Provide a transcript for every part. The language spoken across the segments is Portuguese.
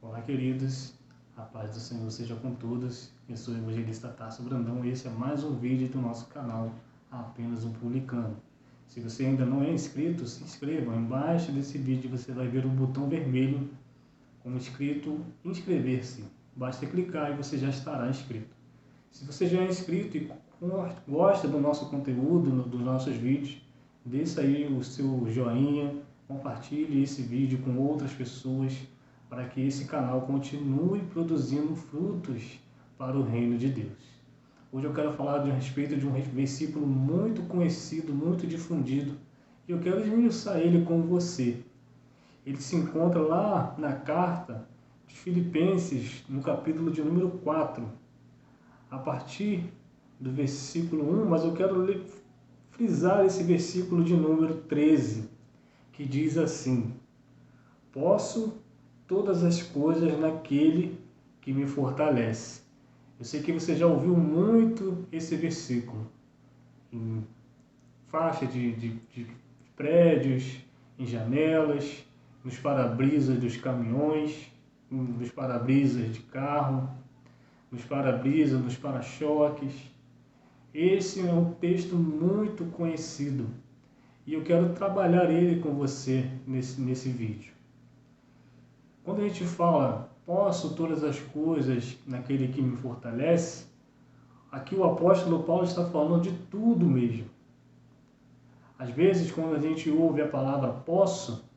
Olá, queridos. A paz do Senhor seja com todos. Eu sou o evangelista Tasso Brandão e esse é mais um vídeo do nosso canal Apenas um Publicano. Se você ainda não é inscrito, se inscreva. Embaixo desse vídeo você vai ver um botão vermelho como escrito inscrever-se. Basta clicar e você já estará inscrito. Se você já é inscrito e gosta do nosso conteúdo, dos nossos vídeos, deixa aí o seu joinha, compartilhe esse vídeo com outras pessoas, para que esse canal continue produzindo frutos para o reino de Deus. Hoje eu quero falar a respeito de um versículo muito conhecido, muito difundido, e eu quero esmiuçar ele com você. Ele se encontra lá na carta de Filipenses, no capítulo de número 4, a partir do versículo 1, mas eu quero frisar esse versículo de número 13, que diz assim: posso todas as coisas naquele que me fortalece. Eu sei que você já ouviu muito esse versículo em faixa de prédios, em janelas, nos para-brisas dos caminhões, nos para-brisas de carro, nos para-brisas, nos para-choques. Esse é um texto muito conhecido e eu quero trabalhar ele com você nesse vídeo. Quando a gente fala, posso todas as coisas naquele que me fortalece, aqui o apóstolo Paulo está falando de tudo mesmo. Às vezes, quando a gente ouve a palavra posso,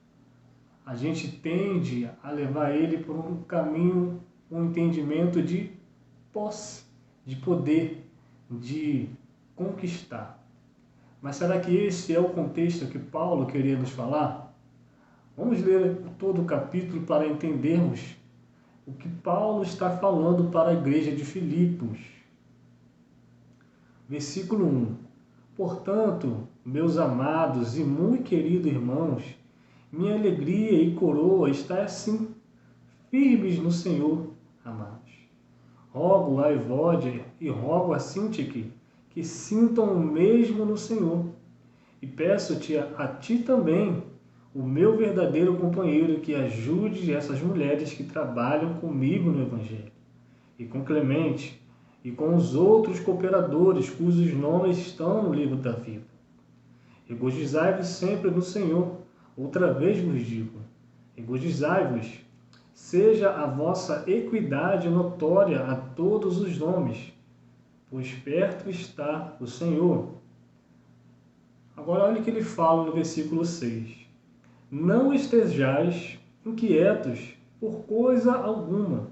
a gente tende a levar ele por um caminho, um entendimento de posse, de poder, de conquistar. Mas será que esse é o contexto que Paulo queria nos falar? Vamos ler todo o capítulo para entendermos o que Paulo está falando para a igreja de Filipos. Versículo 1. Portanto, meus amados e muito queridos irmãos, minha alegria e coroa está assim, firmes no Senhor, amados. Rogo a Evódia e rogo a Sintique que sintam o mesmo no Senhor. E peço-te a ti também, o meu verdadeiro companheiro, que ajude essas mulheres que trabalham comigo no Evangelho, e com Clemente, e com os outros cooperadores cujos nomes estão no livro da vida. Regozijai-vos sempre no Senhor. Outra vez vos digo, regozijai-vos. Seja a vossa equidade notória a todos os nomes, pois perto está o Senhor. Agora olha o que ele fala no versículo 6. Não estejais inquietos por coisa alguma.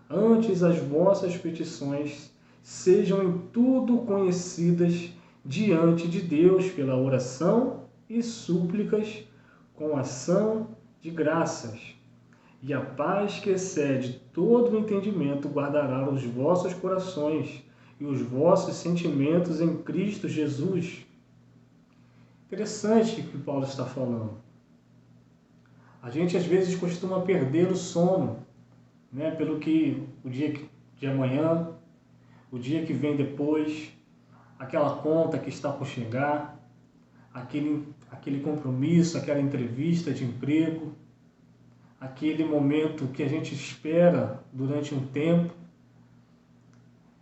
Antes as vossas petições sejam em tudo conhecidas diante de Deus pela oração e súplicas com ação de graças. E a paz que excede todo o entendimento guardará os vossos corações e os vossos sentimentos em Cristo Jesus. Interessante o que Paulo está falando. A gente às vezes costuma perder o sono, pelo que o dia de amanhã, o dia que vem depois, aquela conta que está por chegar, aquele compromisso, aquela entrevista de emprego, aquele momento que a gente espera durante um tempo.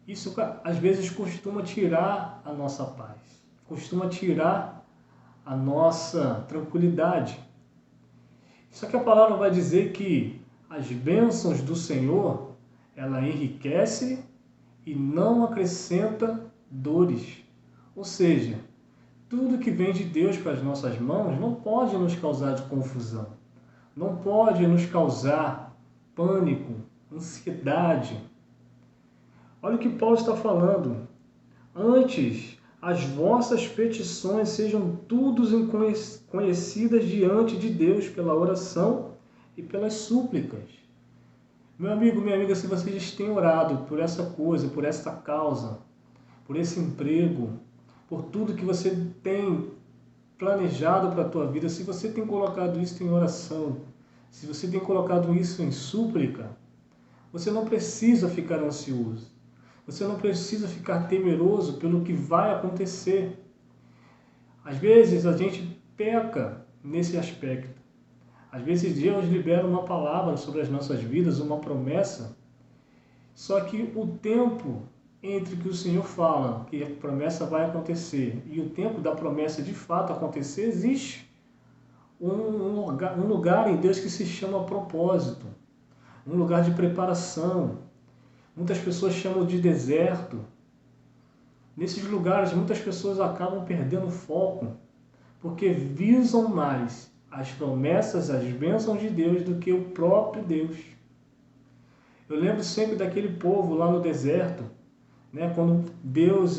Isso às vezes costuma tirar a nossa paz, costuma tirar a nossa tranquilidade. Só que a palavra vai dizer que as bênçãos do Senhor, ela enriquece e não acrescenta dores. Ou seja, tudo que vem de Deus para as nossas mãos não pode nos causar confusão, não pode nos causar pânico, ansiedade. Olha o que Paulo está falando. Antes, as vossas petições sejam todas conhecidas diante de Deus pela oração e pelas súplicas. Meu amigo, minha amiga, se vocês têm orado por essa coisa, por essa causa, por esse emprego, por tudo que você tem planejado para a tua vida, se você tem colocado isso em oração, se você tem colocado isso em súplica, você não precisa ficar ansioso. Você não precisa ficar temeroso pelo que vai acontecer. Às vezes a gente peca nesse aspecto. Às vezes Deus libera uma palavra sobre as nossas vidas, uma promessa, só que o tempo entre que o Senhor fala que a promessa vai acontecer e o tempo da promessa de fato acontecer, existe um lugar em Deus que se chama propósito, um lugar de preparação. Muitas pessoas chamam de deserto. Nesses lugares, muitas pessoas acabam perdendo o foco, porque visam mais as promessas, as bênçãos de Deus do que o próprio Deus. Eu lembro sempre daquele povo lá no deserto, né? Quando Deus,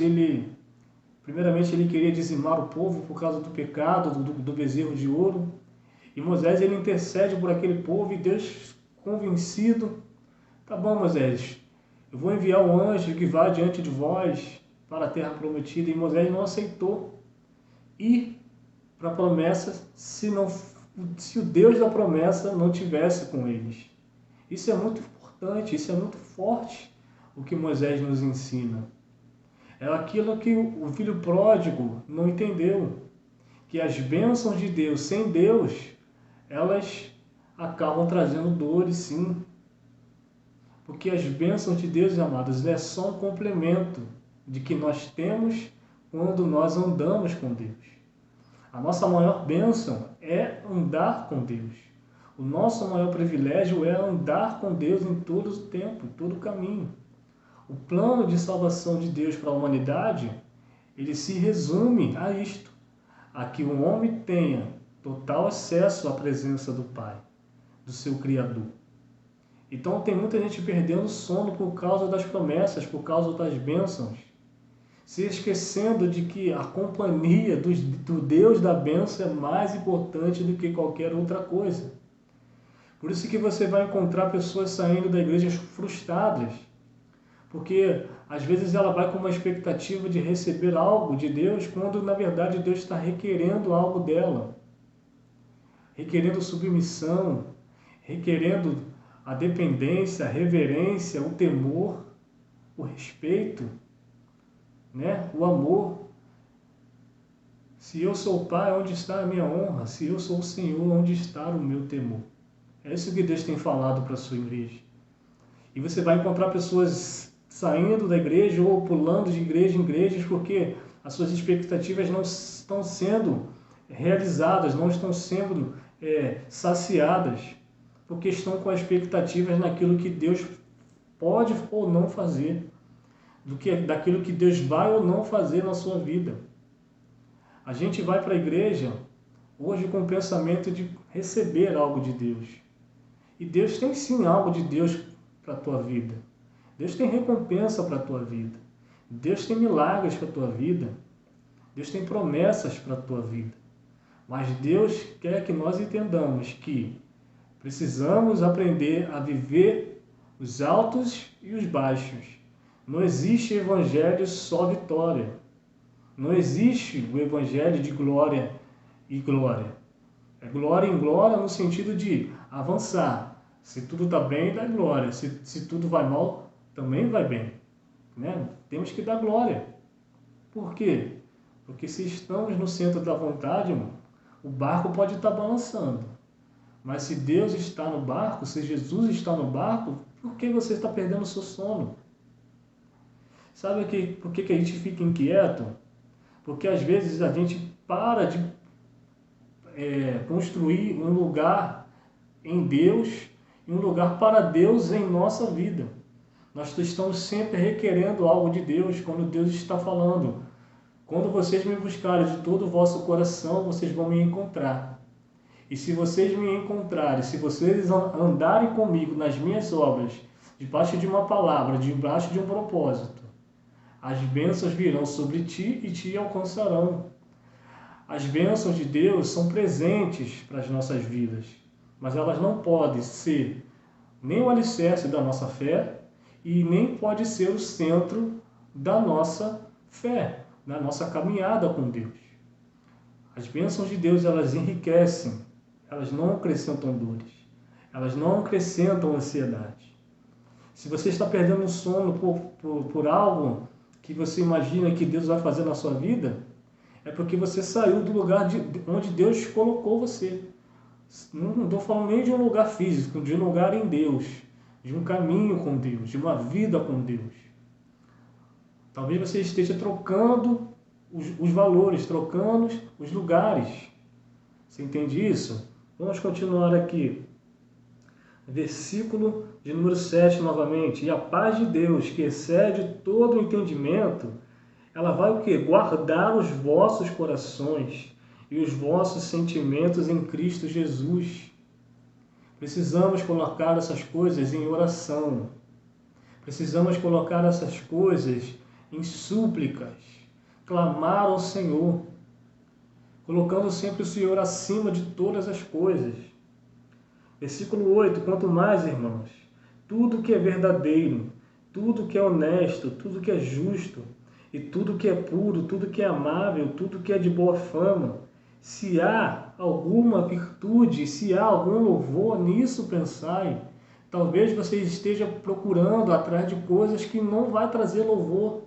primeiramente, ele queria dizimar o povo por causa do pecado, do bezerro de ouro. E Moisés, ele intercede por aquele povo e Deus, convencido, tá bom, Moisés, eu vou enviar um anjo que vá diante de vós para a terra prometida. E Moisés não aceitou ir para a promessa se o Deus da promessa não tivesse com eles. Isso é muito importante, isso é muito forte, o que Moisés nos ensina. É aquilo que o filho pródigo não entendeu, que as bênçãos de Deus, sem Deus, elas acabam trazendo dores, sim. Porque as bênçãos de Deus, amados, é só um complemento de que nós temos quando nós andamos com Deus. A nossa maior bênção é andar com Deus. O nosso maior privilégio é andar com Deus em todo o tempo, em todo o caminho. O plano de salvação de Deus para a humanidade, ele se resume a isto, a que o homem tenha total acesso à presença do Pai, do seu Criador. Então tem muita gente perdendo sono por causa das promessas, por causa das bênçãos, se esquecendo de que a companhia do Deus da bênção é mais importante do que qualquer outra coisa. Por isso que você vai encontrar pessoas saindo da igreja frustradas, porque às vezes ela vai com uma expectativa de receber algo de Deus, quando na verdade Deus está requerendo algo dela, requerendo submissão, requerendo a dependência, a reverência, o temor, o respeito, né? O amor. Se eu sou o Pai, onde está a minha honra? Se eu sou o Senhor, onde está o meu temor? É isso que Deus tem falado para a sua igreja. E você vai encontrar pessoas saindo da igreja ou pulando de igreja em igrejas porque as suas expectativas não estão sendo realizadas, não estão sendo saciadas, porque estão com expectativas naquilo que Deus pode ou não fazer, daquilo que Deus vai ou não fazer na sua vida. A gente vai para a igreja hoje com o pensamento de receber algo de Deus. E Deus tem sim algo de Deus para a tua vida. Deus tem recompensa para a tua vida. Deus tem milagres para a tua vida. Deus tem promessas para a tua vida. Mas Deus quer que nós entendamos que precisamos aprender a viver os altos e os baixos. Não existe evangelho só vitória. Não existe o evangelho de glória e glória. É glória em glória no sentido de avançar. Se tudo está bem, dá glória. Se tudo vai mal, também vai bem. Né? Temos que dar glória. Por quê? Porque se estamos no centro da vontade, irmão, o barco pode estar balançando. Mas se Deus está no barco, se Jesus está no barco, por que você está perdendo o seu sono? Sabe por que a gente fica inquieto? Porque às vezes a gente para de construir um lugar em Deus e um lugar para Deus em nossa vida. Nós estamos sempre requerendo algo de Deus quando Deus está falando. Quando vocês me buscarem de todo o vosso coração, vocês vão me encontrar. E se vocês me encontrarem, se vocês andarem comigo nas minhas obras, debaixo de uma palavra, debaixo de um propósito, as bênçãos virão sobre ti e te alcançarão. As bênçãos de Deus são presentes para as nossas vidas, mas elas não podem ser nem o alicerce da nossa fé e nem pode ser o centro da nossa fé, da nossa caminhada com Deus. As bênçãos de Deus, elas enriquecem, elas não acrescentam dores, elas não acrescentam ansiedade. Se você está perdendo o sono por algo que você imagina que Deus vai fazer na sua vida, é porque você saiu do lugar onde Deus colocou você. Não estou falando nem de um lugar físico, de um lugar em Deus, de um caminho com Deus, de uma vida com Deus. Talvez você esteja trocando os valores, trocando os lugares. Você entende isso? Vamos continuar aqui. Versículo de número 7 novamente. E a paz de Deus, que excede todo o entendimento, ela vai o quê? Guardar os vossos corações e os vossos sentimentos em Cristo Jesus. Precisamos colocar essas coisas em oração. Precisamos colocar essas coisas em súplicas. Clamar ao Senhor. Colocando sempre o Senhor acima de todas as coisas. Versículo 8. Quanto mais, irmãos, tudo que é verdadeiro, tudo que é honesto, tudo que é justo, e tudo que é puro, tudo que é amável, tudo que é de boa fama, se há alguma virtude, se há algum louvor, nisso pensai. Talvez você esteja procurando atrás de coisas que não vai trazer louvor,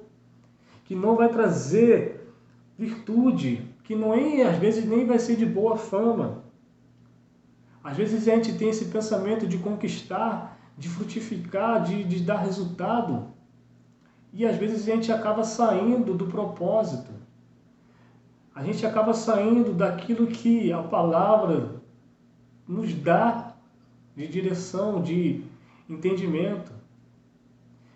que não vai trazer virtude, que não é, às vezes nem vai ser de boa fama. Às vezes a gente tem esse pensamento de conquistar, de frutificar, de dar resultado. E às vezes a gente acaba saindo do propósito. A gente acaba saindo daquilo que a palavra nos dá de direção, de entendimento.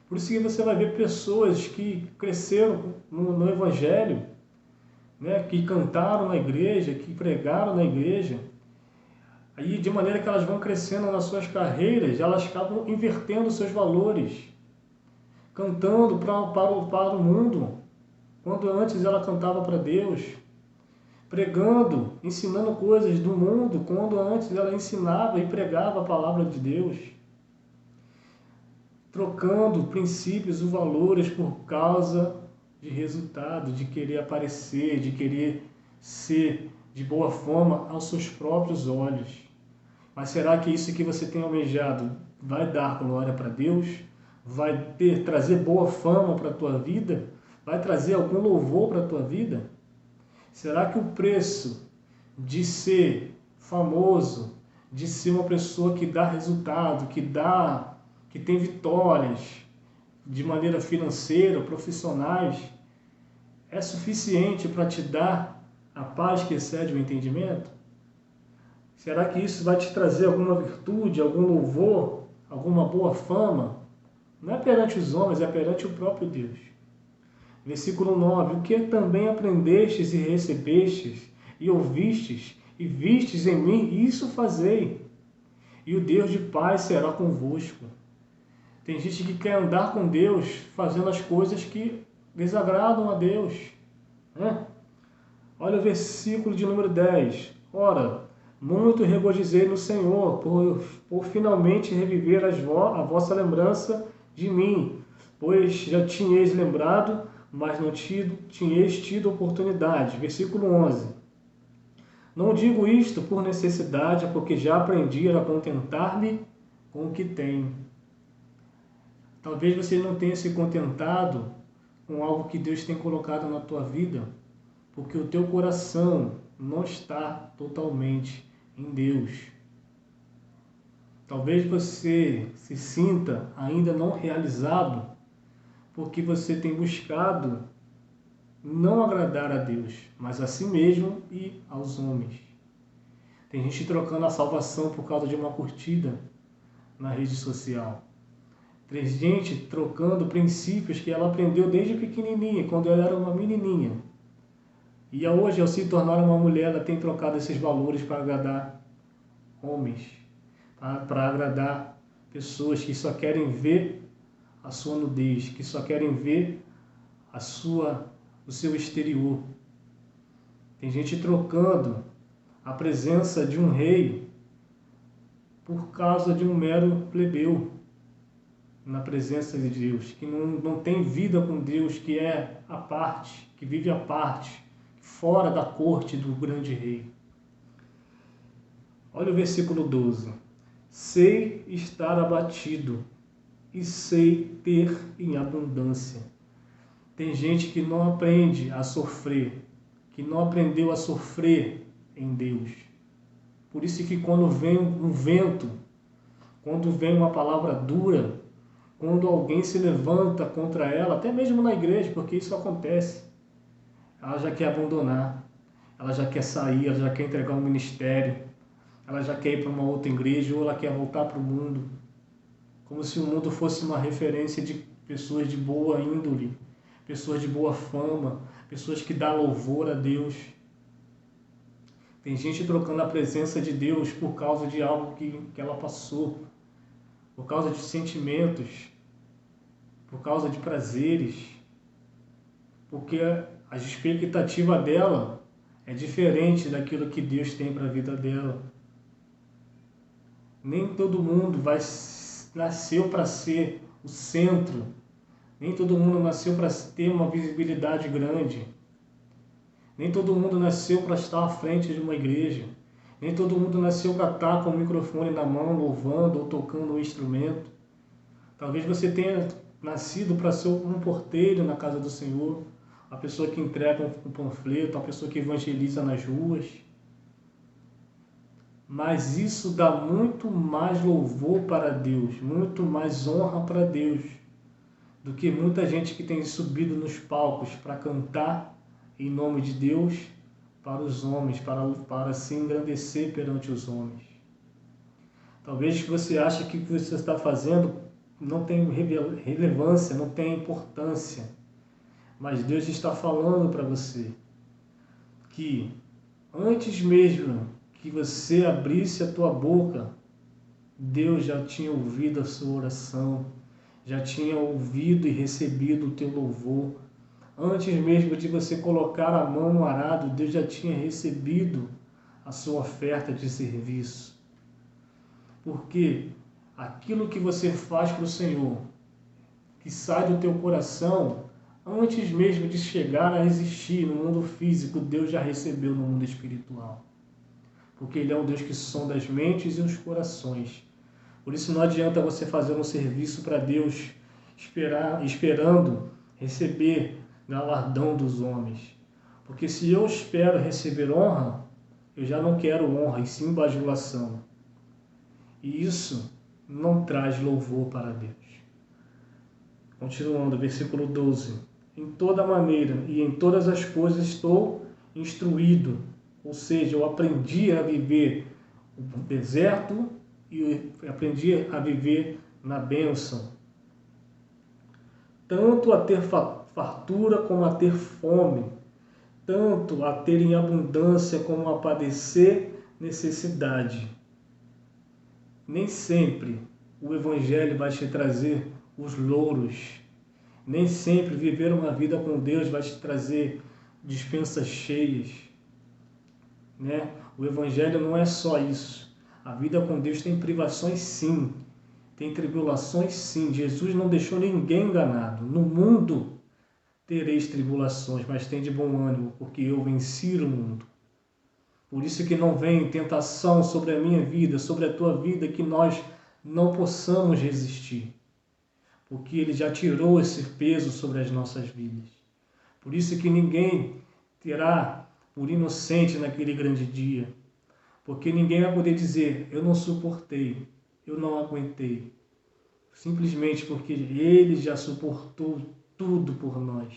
Por isso que você vai ver pessoas que cresceram no Evangelho, né, que cantaram na igreja, que pregaram na igreja. Aí, de maneira que elas vão crescendo nas suas carreiras, elas acabam invertendo seus valores, cantando para o mundo, quando antes ela cantava para Deus, pregando, ensinando coisas do mundo, quando antes ela ensinava e pregava a palavra de Deus, trocando princípios e valores por causa de resultado, de querer aparecer, de querer ser de boa forma aos seus próprios olhos. Mas será que isso que você tem almejado vai dar glória para Deus? Vai trazer boa fama para a tua vida? Vai trazer algum louvor para a tua vida? Será que o preço de ser famoso, de ser uma pessoa que dá resultado, que tem vitórias de maneira financeira, profissionais, é suficiente para te dar a paz que excede o entendimento? Será que isso vai te trazer alguma virtude, algum louvor, alguma boa fama? Não é perante os homens, é perante o próprio Deus. Versículo 9. O que também aprendestes e recebestes, e ouvistes, e vistes em mim, isso fazei. E o Deus de paz será convosco. Tem gente que quer andar com Deus fazendo as coisas que desagradam a Deus, né? Olha o versículo de número 10. Ora, muito regozijei no Senhor, por finalmente reviver a vossa lembrança de mim, pois já tinhais lembrado, mas não tinhais tido oportunidade. Versículo 11. Não digo isto por necessidade, porque já aprendi a contentar-me com o que tenho. Talvez você não tenha se contentado com algo que Deus tem colocado na tua vida, porque o teu coração não está totalmente em Deus. Talvez você se sinta ainda não realizado, porque você tem buscado não agradar a Deus, mas a si mesmo e aos homens. Tem gente trocando a salvação por causa de uma curtida na rede social. Tem gente trocando princípios que ela aprendeu desde pequenininha, quando ela era uma menininha. E hoje, ao se tornar uma mulher, ela tem trocado esses valores para agradar homens, para agradar pessoas que só querem ver a sua nudez, que só querem ver o seu exterior. Tem gente trocando a presença de um rei por causa de um mero plebeu na presença de Deus, que não tem vida com Deus, que é a parte, que vive a parte, fora da corte do grande rei. Olha o versículo 12. Sei estar abatido e sei ter em abundância. Tem gente que não aprende a sofrer, que não aprendeu a sofrer em Deus. Por isso que quando vem um vento, quando vem uma palavra dura, quando alguém se levanta contra ela, até mesmo na igreja, porque isso acontece, ela já quer abandonar, ela já quer sair, ela já quer entregar um ministério, ela já quer ir para uma outra igreja ou ela quer voltar para o mundo, como se o mundo fosse uma referência de pessoas de boa índole, pessoas de boa fama, pessoas que dão louvor a Deus. Tem gente trocando a presença de Deus por causa de algo que ela passou, por causa de sentimentos, por causa de prazeres, porque a expectativa dela é diferente daquilo que Deus tem para a vida dela. Nem todo mundo nasceu para ser o centro, nem todo mundo nasceu para ter uma visibilidade grande, nem todo mundo nasceu para estar à frente de uma igreja, nem todo mundo nasceu para estar com o microfone na mão, louvando ou tocando um instrumento. Talvez você tenha nascido para ser um porteiro na casa do Senhor, a pessoa que entrega um panfleto, a pessoa que evangeliza nas ruas. Mas isso dá muito mais louvor para Deus, muito mais honra para Deus, do que muita gente que tem subido nos palcos para cantar em nome de Deus para os homens, para se engrandecer perante os homens. Talvez você ache que o que você está fazendo não tem relevância, não tem importância, mas Deus está falando para você que antes mesmo que você abrisse a tua boca, Deus já tinha ouvido a sua oração, já tinha ouvido e recebido o teu louvor. Antes mesmo de você colocar a mão no arado, Deus já tinha recebido a sua oferta de serviço. Porque aquilo que você faz para o Senhor, que sai do teu coração, antes mesmo de chegar a existir no mundo físico, Deus já recebeu no mundo espiritual. Porque Ele é um Deus que sonda as mentes e os corações. Por isso não adianta você fazer um serviço para Deus esperando receber galardão dos homens. Porque se eu espero receber honra, eu já não quero honra, e sim bajulação. E isso não traz louvor para Deus. Continuando, versículo 12. Em toda maneira e em todas as coisas estou instruído. Ou seja, eu aprendi a viver no deserto e aprendi a viver na bênção. Tanto a ter fartura como a ter fome. Tanto a ter em abundância como a padecer necessidade. Nem sempre o Evangelho vai te trazer os louros. Nem sempre viver uma vida com Deus vai te trazer despensas cheias. Né? O Evangelho não é só isso. A vida com Deus tem privações sim, tem tribulações sim. Jesus não deixou ninguém enganado. No mundo tereis tribulações, mas tem de bom ânimo, porque eu venci o mundo. Por isso que não vem tentação sobre a minha vida, sobre a tua vida, que nós não possamos resistir. Porque Ele já tirou esse peso sobre as nossas vidas. Por isso que ninguém terá por inocente naquele grande dia. Porque ninguém vai poder dizer, eu não suportei, eu não aguentei. Simplesmente porque Ele já suportou tudo por nós.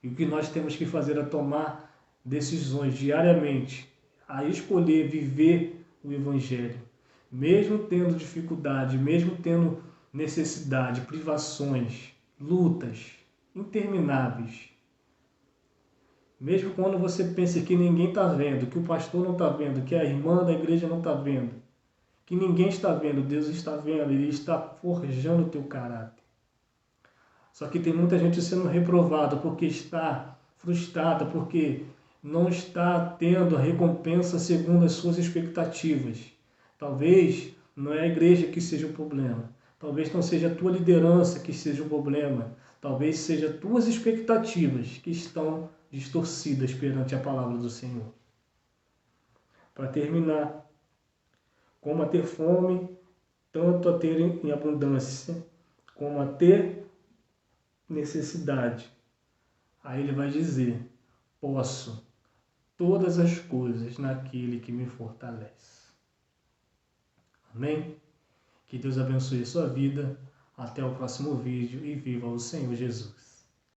E o que nós temos que fazer é tomar decisões diariamente, a escolher viver o Evangelho. Mesmo tendo dificuldade, mesmo tendo necessidade, privações, lutas intermináveis. Mesmo quando você pensa que ninguém está vendo, que o pastor não está vendo, que a irmã da igreja não está vendo, que ninguém está vendo, Deus está vendo, Ele está forjando o teu caráter. Só que tem muita gente sendo reprovada porque está frustrada, porque não está tendo a recompensa segundo as suas expectativas. Talvez não é a igreja que seja o problema. Talvez não seja a tua liderança que seja o problema. Talvez seja as tuas expectativas que estão distorcidas perante a palavra do Senhor. Para terminar, como a ter fome, tanto a ter em abundância, como a ter necessidade. Aí ele vai dizer, posso todas as coisas naquele que me fortalece. Amém? Que Deus abençoe a sua vida. Até o próximo vídeo e viva o Senhor Jesus.